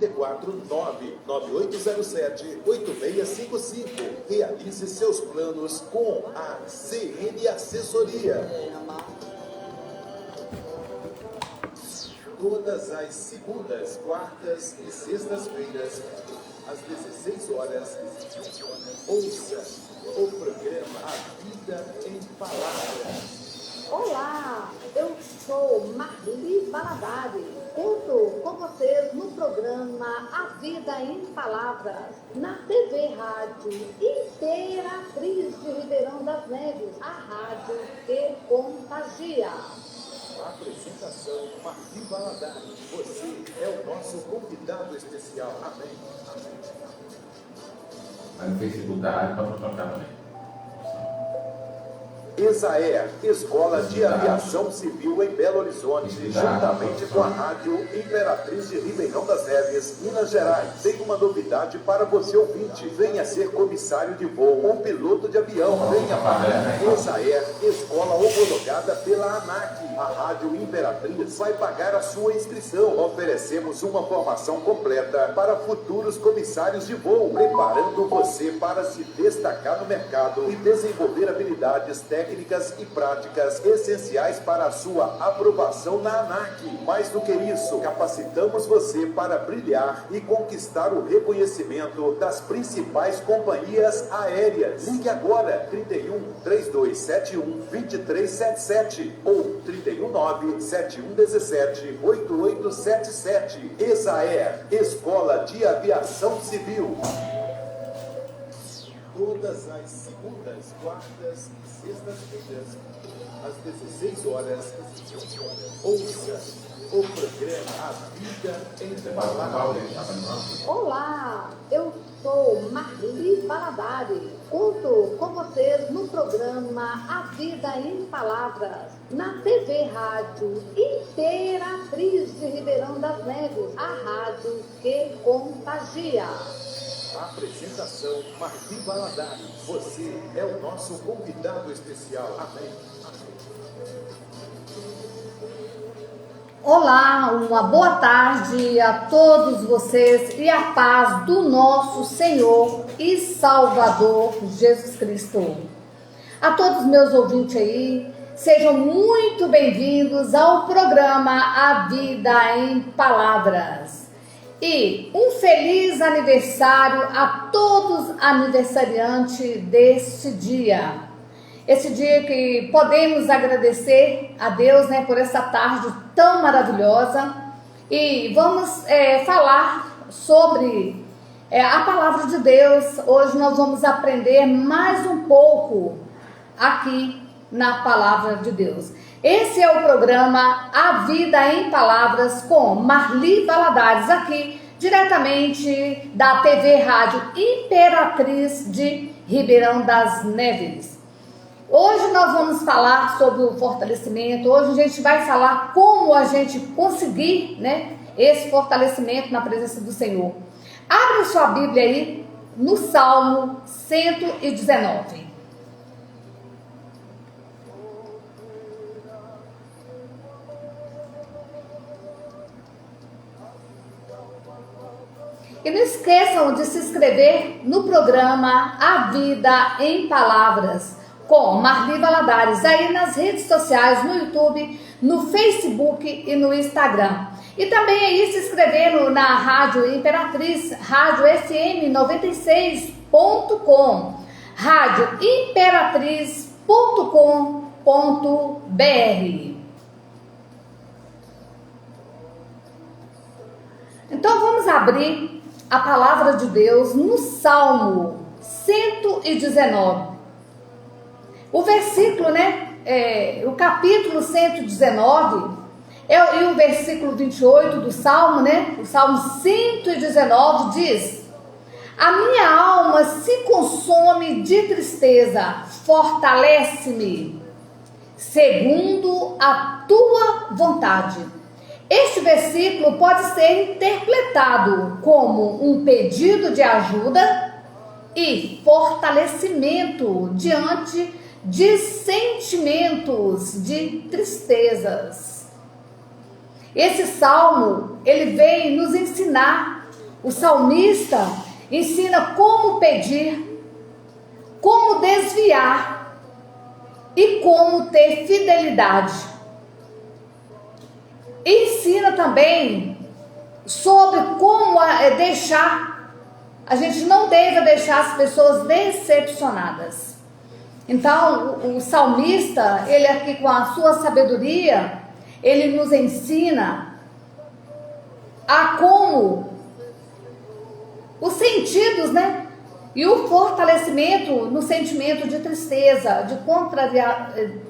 499-9807-8655. Realize seus planos com a CN Assessoria. Todas as segundas, quartas e sextas-feiras, às 16 horas, ouça o programa A Vida em Palavras. Olá, eu sou Marli Valadares. Conto com vocês no programa A Vida em Palavras, na TV Rádio Imperatriz de Ribeirão das Neves, a rádio que contagia. Apresentação Marli Valadares. Você é o nosso convidado especial. Amém. Mas no Facebook da rádio para tocar também. ESAER, Escola de Aviação Civil em Belo Horizonte, juntamente com a Rádio Imperatriz de Ribeirão das Neves, Minas Gerais, tem uma novidade para você ouvinte. Venha ser comissário de voo ou piloto de avião. Venha para ESAER, escola homologada pela ANAC. A Rádio Imperatriz vai pagar a sua inscrição. Oferecemos uma formação completa para futuros comissários de voo, preparando você para se destacar no mercado e desenvolver habilidades técnicas e práticas essenciais para a sua aprovação na ANAC. Mais do que isso, capacitamos você para brilhar e conquistar o reconhecimento das principais companhias aéreas. Ligue agora, 31 3271 2377 ou 319 7117 8877. ESAER, Escola de Aviação Civil. Todas as segundas, quartas e sextas-feiras, às 16 horas, ouça o programa A Vida em Palavras. Olá, eu sou Marli Valadares. Conto com vocês no programa A Vida em Palavras, na TV Rádio Imperatriz de Ribeirão das Neves, a rádio que contagia. Apresentação Marli Valadares. Você é o nosso convidado especial. Amém. Olá, uma boa tarde a todos vocês e a paz do nosso Senhor e Salvador Jesus Cristo. A todos meus ouvintes aí, sejam muito bem-vindos ao programa A Vida em Palavras. E um feliz aniversário a todos aniversariantes deste dia. Esse dia que podemos agradecer a Deus, né, por essa tarde tão maravilhosa. E vamos falar sobre a palavra de Deus. Hoje nós vamos aprender mais um pouco aqui na palavra de Deus. Esse é o programa A Vida em Palavras com Marli Valadares, aqui diretamente da TV Rádio Imperatriz de Ribeirão das Neves. Hoje nós vamos falar sobre o fortalecimento. Hoje a gente vai falar como a gente conseguir, né, esse fortalecimento na presença do Senhor. Abra sua Bíblia aí no Salmo 119. E não esqueçam de se inscrever no programa A Vida em Palavras com Marli Valadares, aí nas redes sociais, no YouTube, no Facebook e no Instagram. E também aí se inscrever na Rádio Imperatriz, Rádio FM 96.com, Rádio Imperatriz.com.br. Então vamos abrir a palavra de Deus no Salmo 119. O versículo, o capítulo 119 e o versículo 28 do Salmo, o Salmo 119 diz: a minha alma se consome de tristeza, fortalece-me, segundo a tua vontade. Este versículo pode ser interpretado como um pedido de ajuda e fortalecimento diante de sentimentos de tristezas. Esse salmo, ele vem nos ensinar o salmista ensina como pedir, como desviar e como ter fidelidade. Ensina também sobre como a gente não deve deixar as pessoas decepcionadas. Então, o salmista, ele aqui com a sua sabedoria, ele nos ensina a como os sentidos, né? E o fortalecimento no sentimento de tristeza, de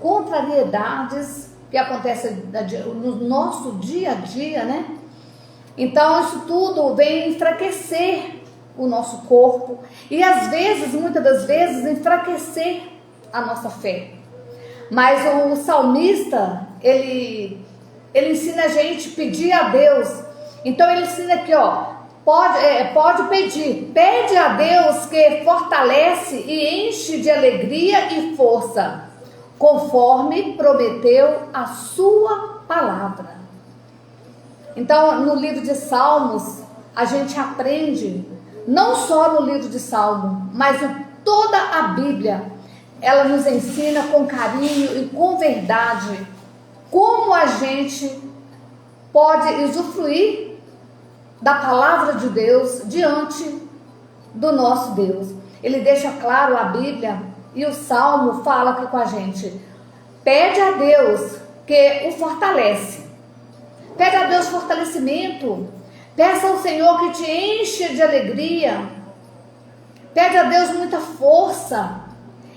contrariedades que acontecem no nosso dia a dia, né? Então, isso tudo vem enfraquecer o nosso corpo e às vezes, muitas das vezes, enfraquecer a nossa fé. Mas o salmista, ele ensina a gente a pedir a Deus. Então ele ensina aqui, ó, pode pedir, pede a Deus que fortalece e enche de alegria e força, conforme prometeu a sua palavra. Então, no livro de Salmos, a gente aprende, não só no livro de Salmo, mas em toda a Bíblia, ela nos ensina com carinho e com verdade como a gente pode usufruir da palavra de Deus diante do nosso Deus. Ele deixa claro a Bíblia e o Salmo fala aqui com a gente. Pede a Deus que o fortalece. Pede a Deus fortalecimento. Peça ao Senhor que te enche de alegria. Pede a Deus muita força.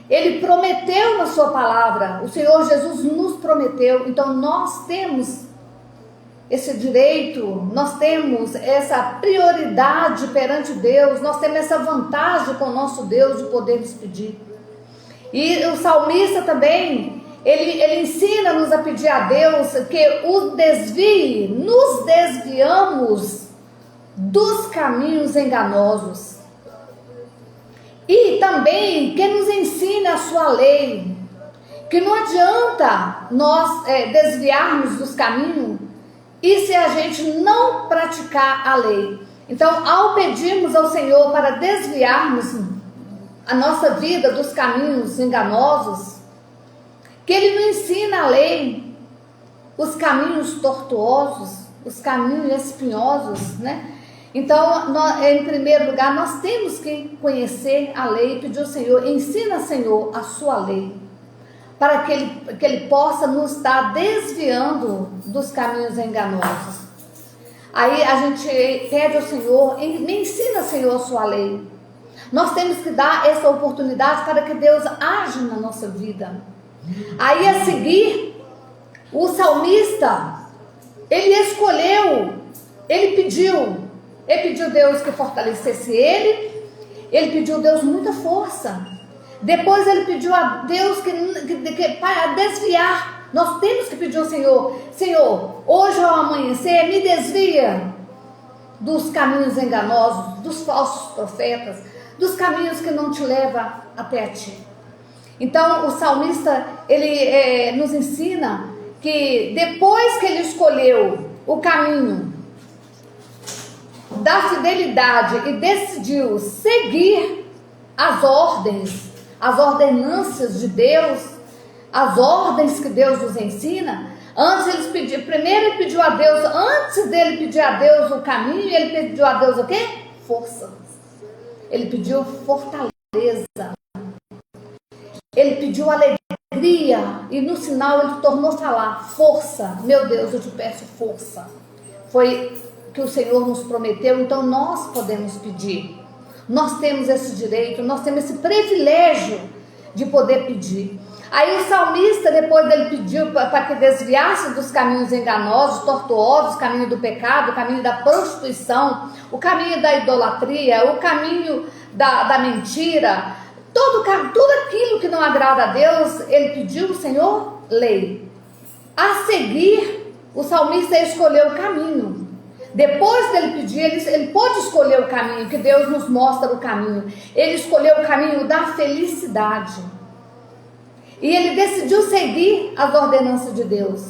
Ele prometeu na sua palavra. O Senhor Jesus nos prometeu. Então nós temos esse direito, nós temos essa prioridade perante Deus, nós temos essa vantagem com o nosso Deus de podermos pedir. E o salmista também, ele ensina-nos a pedir a Deus que o desvie, nos desviamos dos caminhos enganosos. E também que nos ensine a sua lei, que não adianta nós desviarmos dos caminhos e se a gente não praticar a lei. Então, ao pedirmos ao Senhor para desviarmos a nossa vida dos caminhos enganosos, que Ele nos ensina a lei, os caminhos tortuosos, os caminhos espinhosos, né? Então, em primeiro lugar, nós temos que conhecer a lei, pedir ao Senhor, ensina, Senhor, a sua lei, para que ele possa nos estar desviando dos caminhos enganosos. Aí a gente pede ao Senhor, me ensina, Senhor, a sua lei. Nós temos que dar essa oportunidade para que Deus age na nossa vida. Aí a seguir, o salmista, ele escolheu, ele pediu a Deus que fortalecesse ele pediu a Deus muita força. Depois ele pediu a Deus para desviar. Nós temos que pedir ao Senhor, Senhor, hoje ao amanhecer, me desvia dos caminhos enganosos, dos falsos profetas, dos caminhos que não te levam até a ti. Então o salmista, ele nos ensina que depois que ele escolheu o caminho da fidelidade e decidiu seguir as ordens, as ordenanças de Deus, as ordens que Deus nos ensina, primeiro ele pediu a Deus, antes dele pedir a Deus o caminho, ele pediu a Deus o quê? Força. Ele pediu fortaleza. Ele pediu alegria e no sinal ele tornou a falar, força, meu Deus, eu te peço força. Foi que o Senhor nos prometeu, então nós podemos pedir. Nós temos esse direito, nós temos esse privilégio de poder pedir. Aí o salmista, depois dele pediu para que desviasse dos caminhos enganosos, tortuosos, o caminho do pecado, o caminho da prostituição, o caminho da idolatria, o caminho da mentira, tudo aquilo que não agrada a Deus, ele pediu, Senhor, lei. A seguir, o salmista escolheu o caminho. Depois dele pedir, ele pôde escolher o caminho, que Deus nos mostra o caminho. Ele escolheu o caminho da felicidade. E ele decidiu seguir as ordenanças de Deus.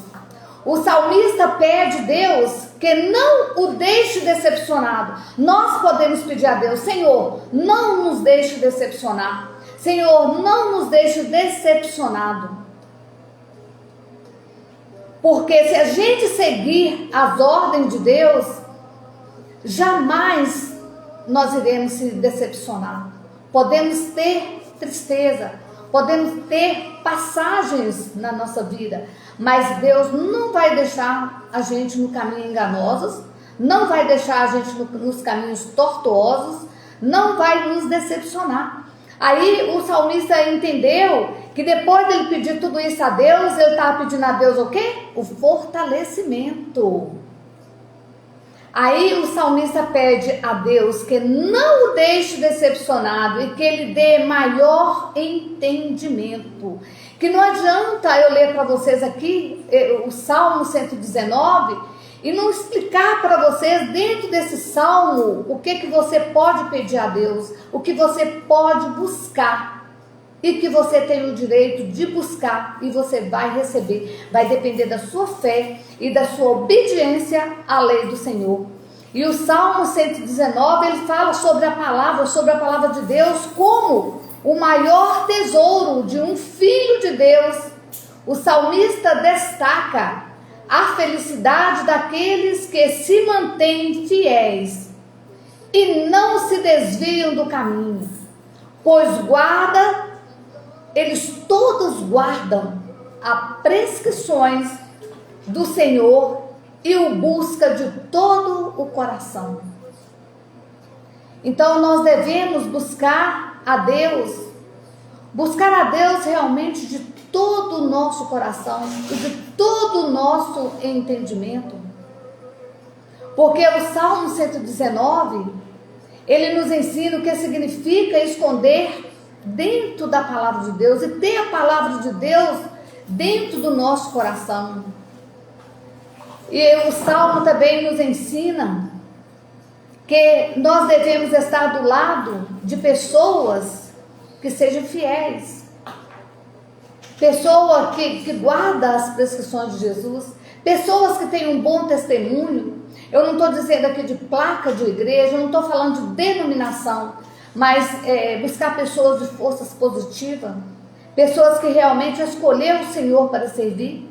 o salmista pede a Deus que não o deixe decepcionado. Nós podemos pedir a Deus: Senhor, não nos deixe decepcionar. Senhor, não nos deixe decepcionado. Porque se a gente seguir as ordens de Deus, jamais nós iremos se decepcionar. Podemos ter tristeza, podemos ter passagens na nossa vida, mas Deus não vai deixar a gente no caminho enganosos, não vai deixar a gente nos caminhos tortuosos, não vai nos decepcionar. Aí o salmista entendeu que depois dele pedir tudo isso a Deus, ele estava pedindo a Deus o quê? O fortalecimento. Aí o salmista pede a Deus que não o deixe decepcionado e que ele dê maior entendimento. Que não adianta eu ler para vocês aqui o Salmo 119 e não explicar para vocês dentro desse salmo o que você pode pedir a Deus, o que você pode buscar e que você tem o direito de buscar e você vai receber. Vai depender da sua fé e da sua obediência à lei do Senhor. E o Salmo 119, ele fala sobre a palavra de Deus como o maior tesouro de um filho de Deus. O salmista destaca a felicidade daqueles que se mantêm fiéis e não se desviam do caminho, pois eles todos guardam as prescrições do Senhor e o busca de todo o coração. Então nós devemos buscar a Deus realmente de todo o nosso coração e de todo o nosso entendimento. Porque o Salmo 119, ele nos ensina o que significa esconder dentro da palavra de Deus e ter a palavra de Deus dentro do nosso coração. E o Salmo também nos ensina que nós devemos estar do lado de pessoas que sejam fiéis, pessoa que guarda as prescrições de Jesus, pessoas que têm um bom testemunho. Eu não estou dizendo aqui de placa de igreja, eu não estou falando de denominação, mas buscar pessoas de forças positivas, pessoas que realmente escolheram o Senhor para servir.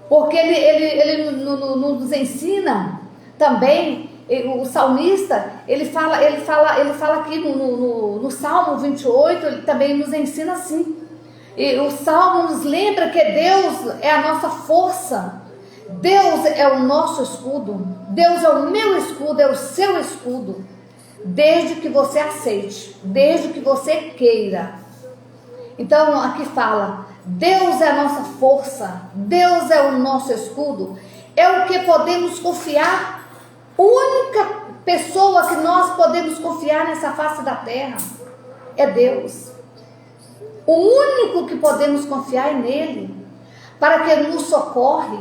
Porque ele nos ensina também, o salmista, ele fala aqui no Salmo 28, ele também nos ensina assim. E o Salmo nos lembra que Deus é a nossa força, Deus é o nosso escudo, Deus é o meu escudo, é o seu escudo, desde que você aceite, desde que você queira. Então aqui fala, Deus é a nossa força, Deus é o nosso escudo, é o que podemos confiar. A única pessoa que nós podemos confiar nessa face da terra é Deus. O único que podemos confiar é nele, para que ele nos socorre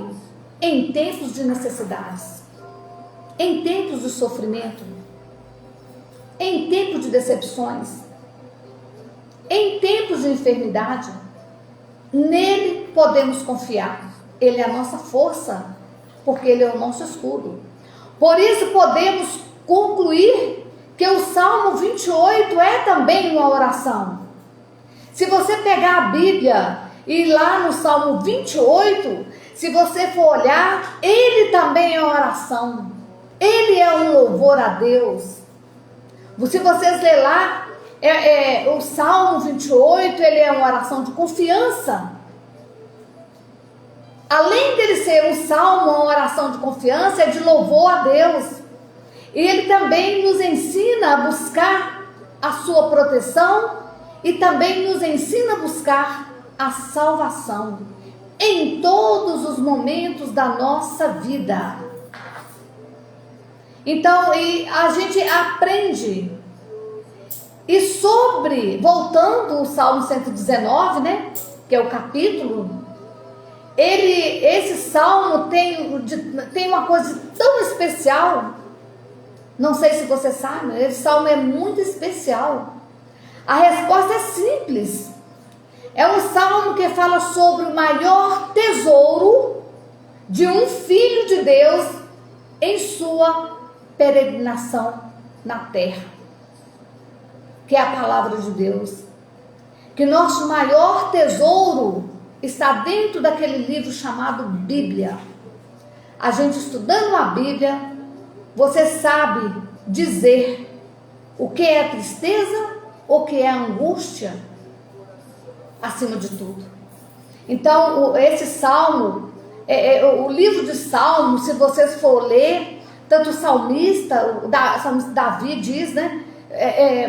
em tempos de necessidades, em tempos de sofrimento, em tempos de decepções, em tempos de enfermidade. Nele podemos confiar. Ele é a nossa força, porque ele é o nosso escudo. Por isso podemos concluir que o Salmo 28 é também uma oração. Se você pegar a Bíblia e ir lá no Salmo 28, se você for olhar, ele também é uma oração. Ele é um louvor a Deus. Se vocês lerem lá, o Salmo 28, ele é uma oração de confiança. Além dele ser um salmo, uma oração de confiança, é de louvor a Deus. E ele também nos ensina a buscar a sua proteção e também nos ensina a buscar a salvação em todos os momentos da nossa vida. Então, a gente aprende. E voltando ao Salmo 119, né, que é o capítulo, esse salmo tem uma coisa tão especial. Não sei se você sabe, esse salmo é muito especial. A resposta é simples. É um salmo que fala sobre o maior tesouro de um filho de Deus em sua peregrinação na terra, que é a palavra de Deus. Que nosso maior tesouro está dentro daquele livro chamado Bíblia. A gente estudando a Bíblia, você sabe dizer o que é tristeza, o que é angústia, acima de tudo. Então, esse salmo, o livro de Salmos, se vocês for ler, tanto o salmista Davi diz, né,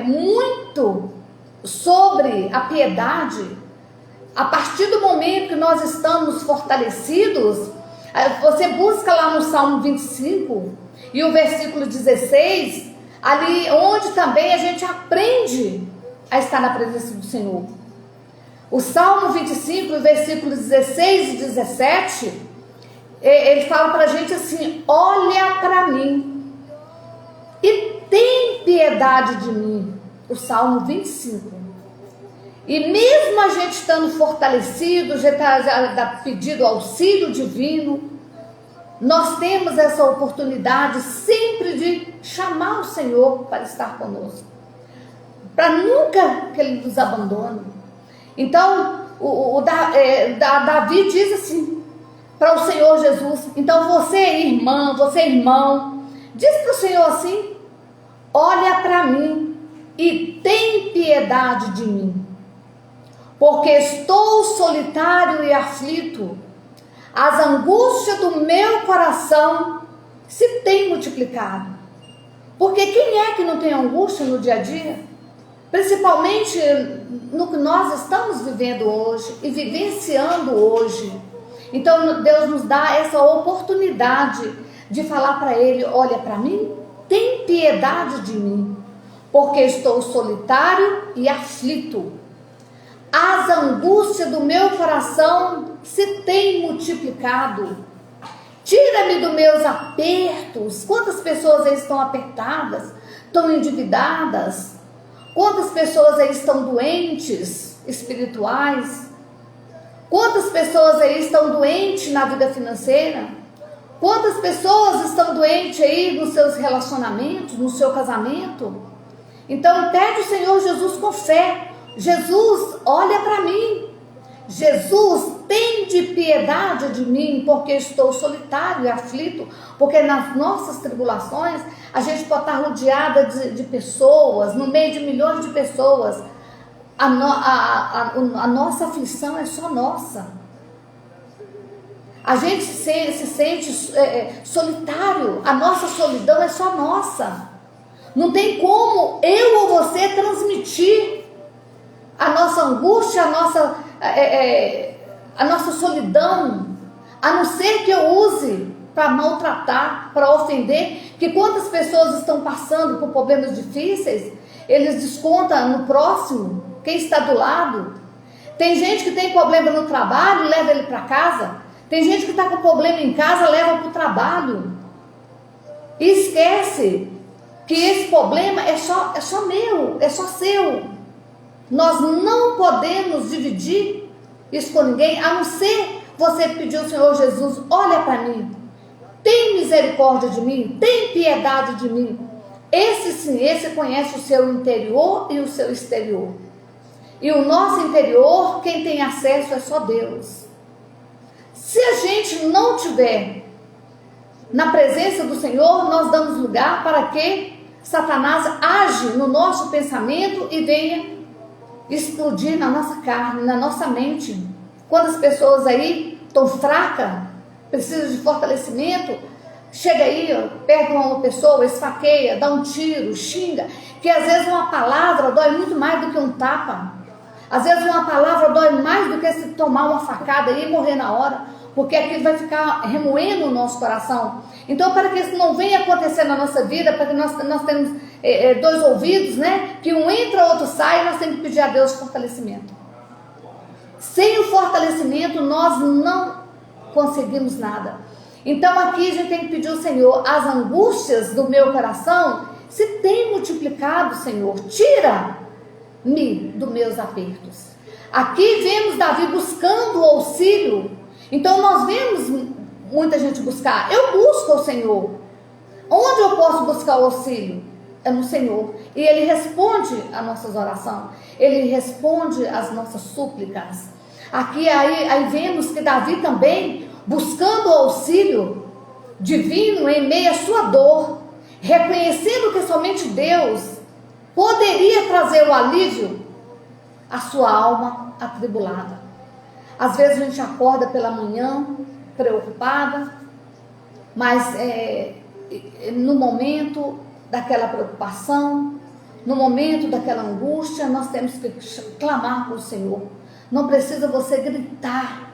muito sobre a piedade. A partir do momento que nós estamos fortalecidos, você busca lá no Salmo 25 e o versículo 16, ali onde também a gente aprende a estar na presença do Senhor. O Salmo 25, versículos 16 e 17, ele fala para a gente assim: olha para mim e tem piedade de mim. O Salmo 25. E mesmo a gente estando fortalecido, já está pedido auxílio divino, nós temos essa oportunidade sempre de chamar o Senhor para estar conosco, para nunca que Ele nos abandone. Então, Davi diz assim para o Senhor Jesus: então você, irmã, você, irmão, diz para o Senhor assim: olha para mim e tem piedade de mim, porque estou solitário e aflito. As angústias do meu coração se têm multiplicado. Porque quem é que não tem angústia no dia a dia? Principalmente no que nós estamos vivendo hoje e vivenciando hoje. Então Deus nos dá essa oportunidade de falar para Ele: olha para mim, tem piedade de mim, porque estou solitário e aflito. As angústias do meu coração se têm multiplicado. Tira-me dos meus apertos. Quantas pessoas aí estão apertadas, estão endividadas? Quantas pessoas aí estão doentes espirituais? Quantas pessoas aí estão doentes na vida financeira? Quantas pessoas estão doentes aí nos seus relacionamentos, no seu casamento? Então pede o Senhor Jesus com fé: Jesus, olha para mim. Jesus, tem de piedade de mim, porque estou solitário e aflito. Porque nas nossas tribulações a gente pode estar rodeada de pessoas, no meio de milhões de pessoas. A nossa aflição é só nossa. A gente se sente solitário. A nossa solidão é só nossa. Não tem como eu ou você transmitir a nossa angústia, a nossa solidão, a não ser que eu use para maltratar, para ofender. Que quantas pessoas estão passando por problemas difíceis, eles descontam no próximo, quem está do lado. Tem gente que tem problema no trabalho, leva ele para casa. Tem gente que está com problema em casa, leva para o trabalho. E esquece que esse problema é só meu, é só seu. Nós não podemos dividir isso com ninguém, a não ser você pedir ao Senhor Jesus: olha para mim, tem misericórdia de mim, tem piedade de mim. Esse sim, esse conhece o seu interior e o seu exterior. E o nosso interior, quem tem acesso é só Deus. Se a gente não tiver na presença do Senhor, nós damos lugar para que Satanás age no nosso pensamento e venha explodir na nossa carne, na nossa mente. Quantas pessoas aí estão fracas, precisam de fortalecimento, chega aí, pega uma pessoa, esfaqueia, dá um tiro, xinga, que às vezes uma palavra dói muito mais do que um tapa. Às vezes uma palavra dói mais do que se tomar uma facada e morrer na hora, porque aquilo vai ficar remoendo o nosso coração. Então, para que isso não venha acontecer na nossa vida, para que nós temos dois ouvidos, né? Que um entra, outro sai, nós temos que pedir a Deus fortalecimento. Sem o fortalecimento, nós não conseguimos nada. Então, aqui a gente tem que pedir ao Senhor: as angústias do meu coração se tem multiplicado, Senhor. Tira-me dos meus apertos. Aqui vemos Davi buscando o auxílio. Então, nós vemos muita gente buscar? Eu busco o Senhor. Onde eu posso buscar o auxílio? É no Senhor. E Ele responde às nossas orações. Ele responde às nossas súplicas. Aqui, aí vemos que Davi também, buscando o auxílio divino em meio à sua dor, reconhecendo que somente Deus poderia trazer o alívio à sua alma atribulada. Às vezes a gente acorda pela manhã preocupada, mas no momento daquela preocupação, no momento daquela angústia, nós temos que clamar para o Senhor. Não precisa você gritar,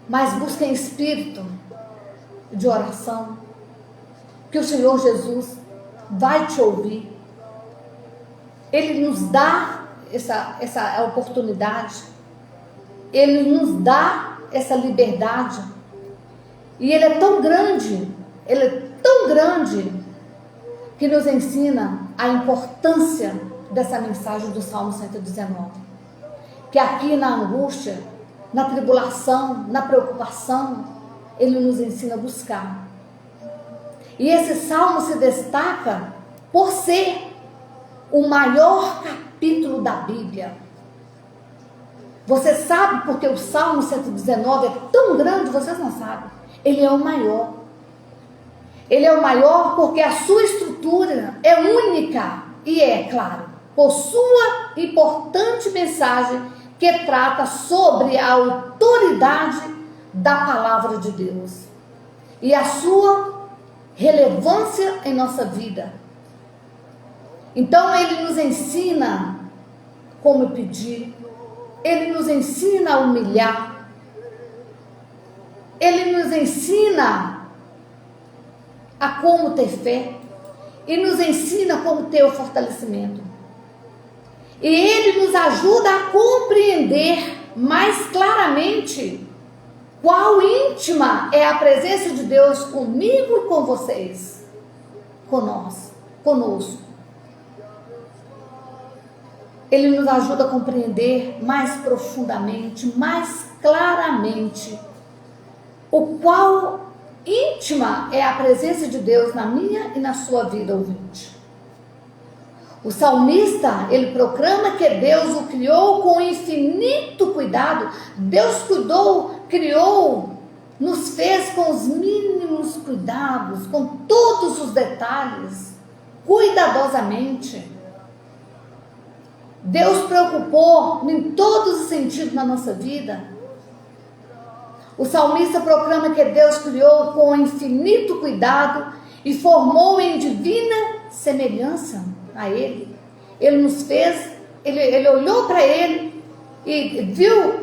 mas busque em espírito de oração, que o Senhor Jesus vai te ouvir. Ele nos dá essa oportunidade, Ele nos dá essa liberdade, e Ele é tão grande, que nos ensina a importância dessa mensagem do Salmo 119, que aqui na angústia, na tribulação, na preocupação, Ele nos ensina a buscar. E esse Salmo se destaca por ser o maior capítulo da Bíblia. Você sabe porque o Salmo 119 é tão grande? Vocês não sabem. Ele é o maior. Ele é o maior porque a sua estrutura é única e claro, por sua importante mensagem que trata sobre a autoridade da palavra de Deus e a sua relevância em nossa vida. Então Ele nos ensina como pedir, Ele nos ensina a humilhar, Ele nos ensina a como ter fé, e nos ensina como ter o fortalecimento. E Ele nos ajuda a compreender mais claramente qual íntima é a presença de Deus comigo e com vocês, conosco. Ele nos ajuda a compreender mais profundamente, mais claramente, o qual íntima é a presença de Deus na minha e na sua vida, ouvinte. O salmista, ele proclama que Deus o criou com infinito cuidado. Deus criou, nos fez com os mínimos cuidados, com todos os detalhes, cuidadosamente. Deus preocupou em todos os sentidos na nossa vida. O salmista proclama que Deus criou com infinito cuidado e formou em divina semelhança a Ele. Ele nos fez, ele olhou para Ele e viu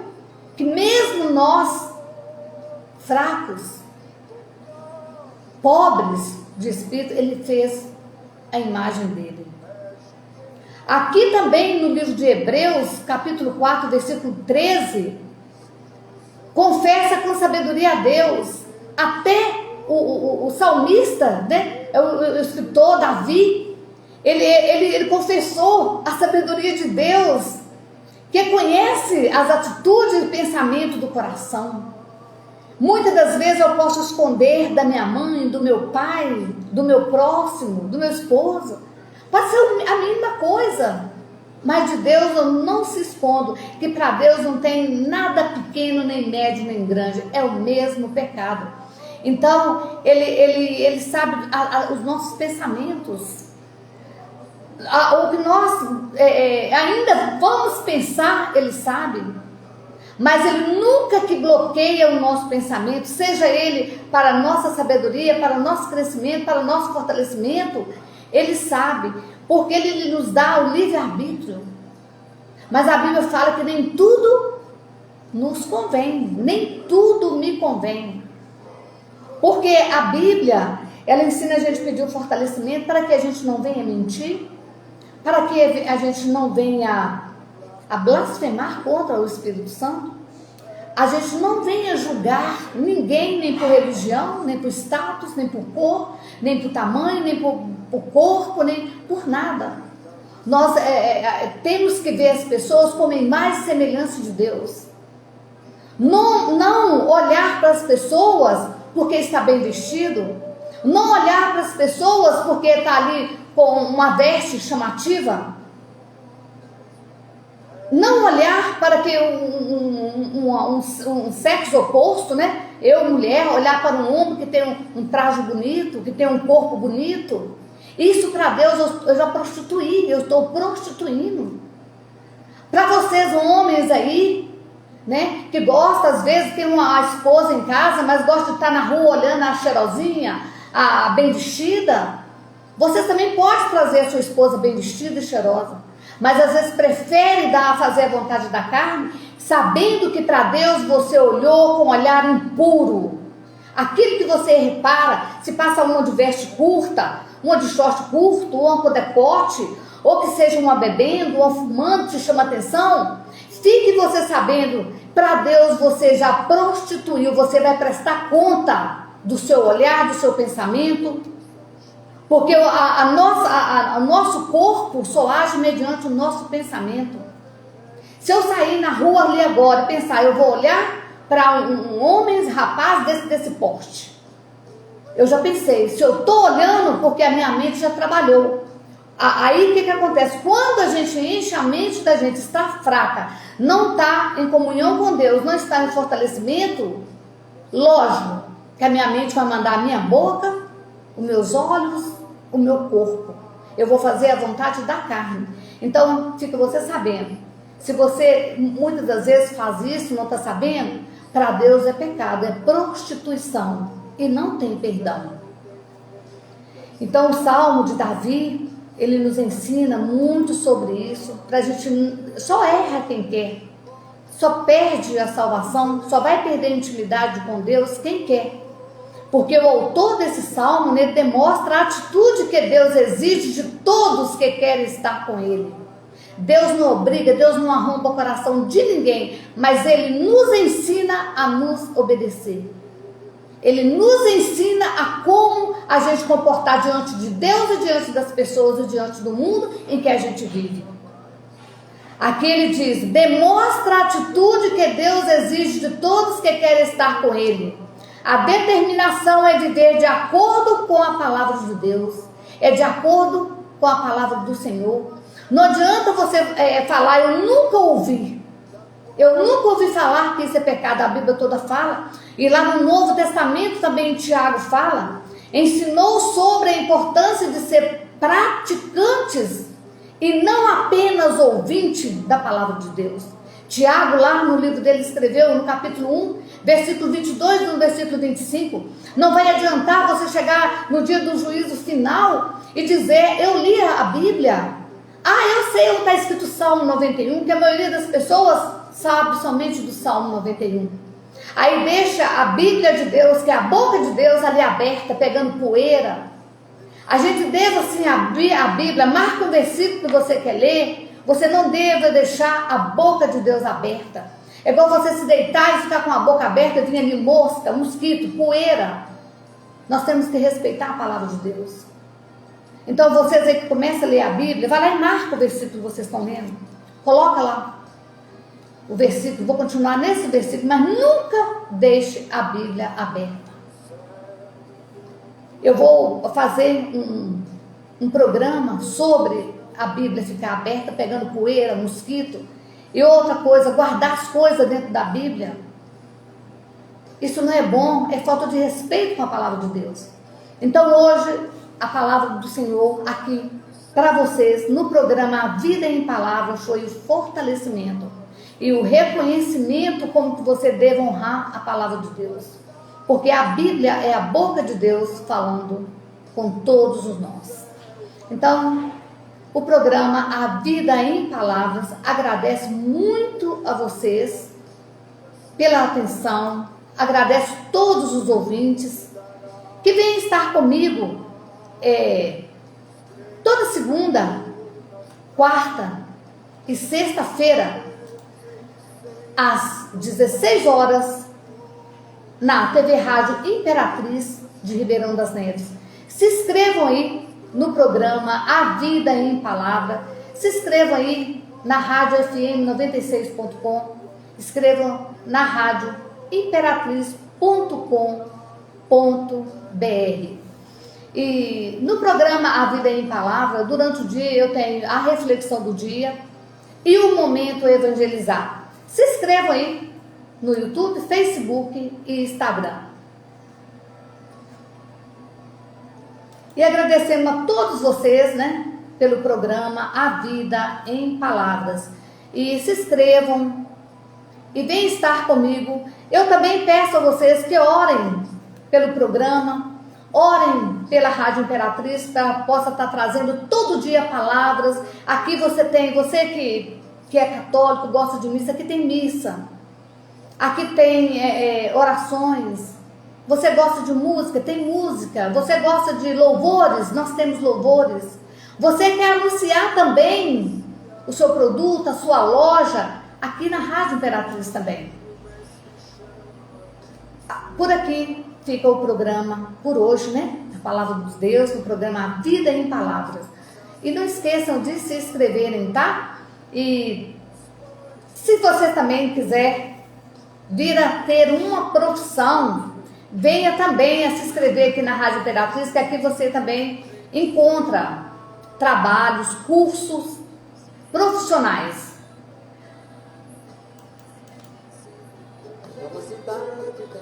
que mesmo nós, fracos, pobres de espírito, Ele fez a imagem dele. Aqui também no livro de Hebreus, capítulo 4, versículo 13, confessa com sabedoria a Deus. Até o salmista, né, o escritor Davi, ele confessou a sabedoria de Deus, que conhece as atitudes e pensamento do coração. Muitas das vezes eu posso esconder da minha mãe, do meu pai, do meu próximo, do meu esposo. Pode ser a mínima coisa. Mas de Deus eu não se escondo, que para Deus não tem nada pequeno, nem médio, nem grande, é o mesmo pecado. Então, ele sabe os nossos pensamentos, o que nós ainda vamos pensar, Ele sabe, mas Ele nunca que bloqueia o nosso pensamento, seja ele para a nossa sabedoria, para o nosso crescimento, para o nosso fortalecimento. Ele sabe, porque Ele nos dá o livre-arbítrio. Mas a Bíblia fala que nem tudo nos convém, nem tudo me convém. Porque a Bíblia, ela ensina a gente a pedir o fortalecimento para que a gente não venha mentir, para que a gente não venha a blasfemar contra o Espírito Santo, a gente não venha julgar ninguém, nem por religião, nem por status, nem por cor, nem por tamanho, nem por corpo, nem por nada. Nós temos que ver as pessoas como imagem e semelhança de Deus. Não olhar para as pessoas porque está bem vestido. Não olhar para as pessoas porque está ali com uma veste chamativa. Não olhar para que um sexo oposto, né? Eu, mulher, olhar para um homem que tem um traje bonito, que tem um corpo bonito. Isso para Deus eu já prostituí, eu estou prostituindo. Para vocês, homens aí, né? Que gosta, às vezes, tem uma esposa em casa, mas gosta de estar na rua olhando a cheirosinha, a bem vestida. Vocês também podem trazer a sua esposa bem vestida e cheirosa. Mas às vezes prefere fazer a vontade da carne, sabendo que para Deus você olhou com um olhar impuro. Aquilo que você repara, se passa uma de veste curta, uma de short curto, uma com decote, ou que seja uma bebendo, uma fumando, te chama atenção, fique você sabendo, para Deus você já prostituiu, você vai prestar conta do seu olhar, do seu pensamento. Porque o nosso corpo só age mediante o nosso pensamento. Se eu sair na rua ali agora e pensar, eu vou olhar para um homem, rapaz desse porte. Eu já pensei, se eu estou olhando, porque a minha mente já trabalhou. Aí o que acontece? Quando a gente enche a mente da gente, está fraca, não está em comunhão com Deus, não está em fortalecimento, lógico que a minha mente vai mandar a minha boca, os meus olhos, o meu corpo. Eu vou fazer a vontade da carne. Então, fica você sabendo. Se você muitas das vezes faz isso, não está sabendo, para Deus é pecado, é prostituição e não tem perdão. Então, o Salmo de Davi, ele nos ensina muito sobre isso. Para a gente, só erra quem quer, só perde a salvação, só vai perder a intimidade com Deus quem quer. Porque o autor desse salmo, ele demonstra a atitude que Deus exige de todos que querem estar com Ele. Deus não obriga, Deus não arromba o coração de ninguém, mas Ele nos ensina a nos obedecer. Ele nos ensina a como a gente comportar diante de Deus e diante das pessoas e diante do mundo em que a gente vive. Aqui ele diz, demonstra a atitude que Deus exige de todos que querem estar com Ele. A determinação é viver de acordo com a palavra de Deus, é de acordo com a palavra do Senhor. Não adianta você falar, eu nunca ouvi falar que isso é pecado, a Bíblia toda fala, e lá no Novo Testamento também Tiago fala, ensinou sobre a importância de ser praticantes e não apenas ouvintes da palavra de Deus. Tiago, lá no livro dele, escreveu no capítulo 1, versículo 22 e no versículo 25, não vai adiantar você chegar no dia do juízo final e dizer, eu li a Bíblia, eu sei onde está escrito Salmo 91, que a maioria das pessoas sabe somente do Salmo 91. Aí deixa a Bíblia de Deus, que é a boca de Deus ali aberta, pegando poeira. A gente deve assim abrir a Bíblia, marca um versículo que você quer ler. Você não deve deixar a boca de Deus aberta. É igual você se deitar e ficar com a boca aberta e vir ali mosca, mosquito, poeira. Nós temos que respeitar a palavra de Deus. Então vocês aí que começam a ler a Bíblia, vai lá e marca o versículo que vocês estão lendo. Coloca lá o versículo, vou continuar nesse versículo, mas nunca deixe a Bíblia aberta. Eu vou fazer um programa sobre a Bíblia ficar aberta, pegando poeira, mosquito. E outra coisa, guardar as coisas dentro da Bíblia. Isso não é bom, é falta de respeito com a palavra de Deus. Então hoje, a palavra do Senhor aqui para vocês, no programa A Vida em Palavras, foi o fortalecimento e o reconhecimento como que você deve honrar a palavra de Deus. Porque a Bíblia é a boca de Deus falando com todos os nós. Então, o programa A Vida em Palavras agradece muito a vocês pela atenção, agradece todos os ouvintes que vêm estar comigo toda segunda, quarta e sexta-feira às 16 horas na TV Rádio Imperatriz de Ribeirão das Neves. Se inscrevam aí no programa A Vida em Palavra. Se inscrevam aí na Rádio FM 96.com. escrevam na rádio imperatriz.com.br. E no programa A Vida em Palavra, durante o dia eu tenho a reflexão do dia e o momento evangelizar. Se inscrevam aí no YouTube, Facebook e Instagram. E agradecemos a todos vocês, né, pelo programa A Vida em Palavras. E se inscrevam e venham estar comigo. Eu também peço a vocês que orem pelo programa, orem pela Rádio Imperatriz, para possa estar trazendo todo dia palavras. Aqui você que é católico, gosta de missa, aqui tem missa. Aqui tem orações. Você gosta de música? Tem música. Você gosta de louvores? Nós temos louvores. Você quer anunciar também o seu produto, a sua loja? Aqui na Rádio Imperatriz também. Por aqui fica o programa por hoje, né? A Palavra de Deus, no programa A Vida em Palavras. E não esqueçam de se inscreverem, tá? E se você também quiser vir a ter uma profissão, venha também a se inscrever aqui na Rádio Imperatriz, que aqui você também encontra trabalhos, cursos profissionais.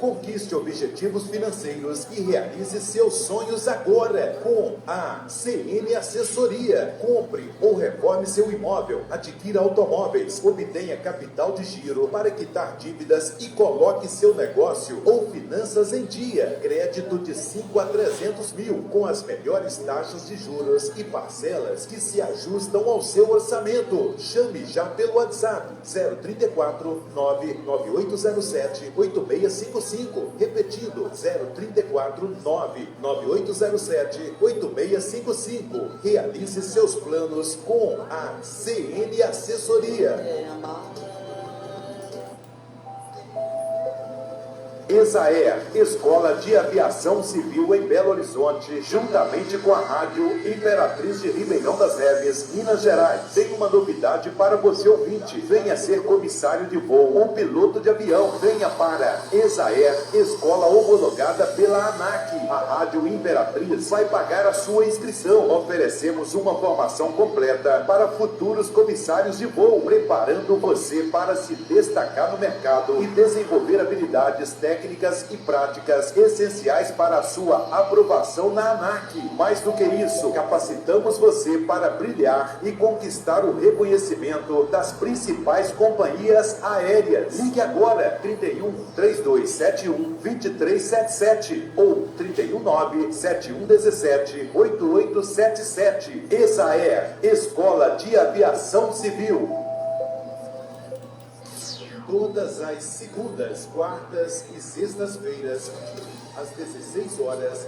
Conquiste objetivos financeiros e realize seus sonhos agora com a CN Assessoria. Compre ou reforme seu imóvel, adquira automóveis, obtenha capital de giro para quitar dívidas e coloque seu negócio ou finanças em dia. Crédito de 5 a 300 mil, com as melhores taxas de juros e parcelas que se ajustam ao seu orçamento. Chame já pelo WhatsApp 034 99807 8655. Repetido, 034 99807 8655. Realize seus planos com a CN Assessoria. ESAER, Escola de Aviação Civil em Belo Horizonte, juntamente com a Rádio Imperatriz de Ribeirão das Neves, Minas Gerais, tem uma novidade para você ouvinte. Venha ser comissário de voo ou piloto de avião. Venha para ESAER, escola homologada pela ANAC. A Rádio Imperatriz vai pagar a sua inscrição. Oferecemos uma formação completa para futuros comissários de voo, preparando você para se destacar no mercado e desenvolver habilidades técnicas e práticas essenciais para a sua aprovação na ANAC. Mais do que isso, capacitamos você para brilhar e conquistar o reconhecimento das principais companhias aéreas. Ligue agora, 31 3271 2377 ou 319 7117 8877. ESAER, Escola de Aviação Civil. Todas as segundas, quartas e sextas-feiras, às 16 horas,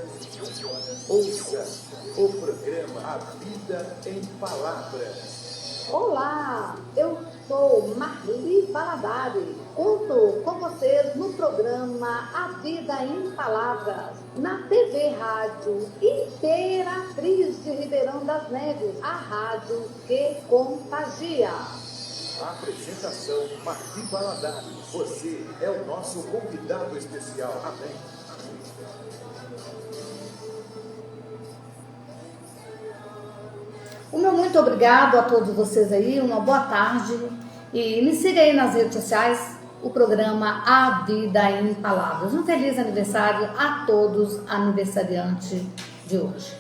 ouça o programa A Vida em Palavras. Olá, eu sou Marli Valadares. Conto com vocês no programa A Vida em Palavras, na TV Rádio Imperatriz de Ribeirão das Neves, a rádio que contagia. Apresentação Marli Valadares. Você é o nosso convidado especial. Amém. O meu muito obrigado a todos vocês aí, uma boa tarde. E me siga aí nas redes sociais, o programa A Vida em Palavras. Um feliz aniversário a todos aniversariantes de hoje.